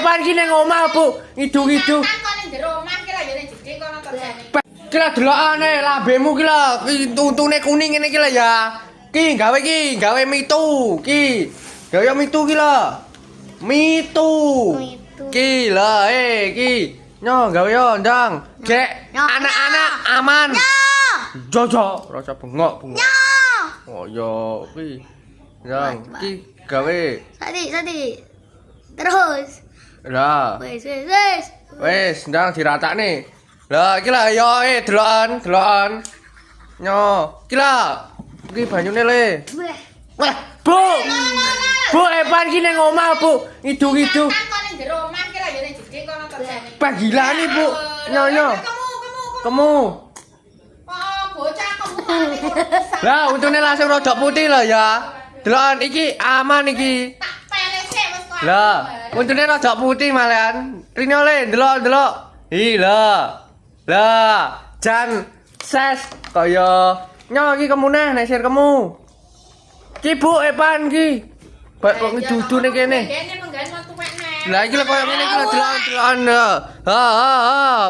Epan ki ning omah, Bu. Ngidu-ngidu. Kan kok ning jero omah ki lha yo ning jedhe kono kerjane. Ki lah delokane lambemu ki lah. Ki tuntune kuning ngene ki lah ya. Ki, gawe mitu. Ki. Gawe mitu ki lah. Mitu. Ki lah, ki. Nyo gawe yo ndang. Gek anak-anak aman. Jojo, rasa bengok. Oh yo, ki. Ndang, ki gawe. Sadi. Terus. Lah. Wes. Ndang diratakne. Lah iki lah yo delokan. Nyo, iki lah. Iki banyune le. Wah, Bu. Bu Epan ki ning omah, Bu. Ngidu-ngidu. Kan kok ning jero omah ki lha yo ning jedhe kono kerjane. Pagilani, Bu. Nyo. Kamu. Oh, bocah kamu. Lah, untune langsung rodok putih lah ya. Delokan iki aman iki. Tak pelese wis kok. Lah, untune rodok putih malahan. Rino le, delok. Lah, jan ses kaya nyo iki kemune nek sir kemu. Ki Bu Epan ki. Bak kok ngedudu ning kene. Kene menggan wong tuwekne. Lah iki lho kaya ngene iki lho delokan. Ha,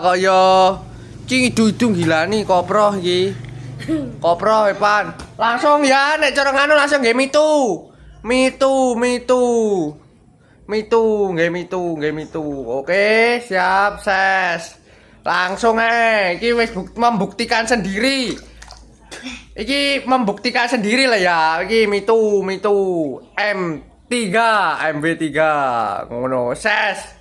kaya ki ngidu-idu gilani koproh iki. Koproh Epan. Langsung ya nek cara nganu langsung nggih mitu. Nggih mitu. Oke, siap ses. Langsung iki wis membuktikan sendiri. Iki membuktikan sendiri lah ya. Iki mitu MV3 ngono ses.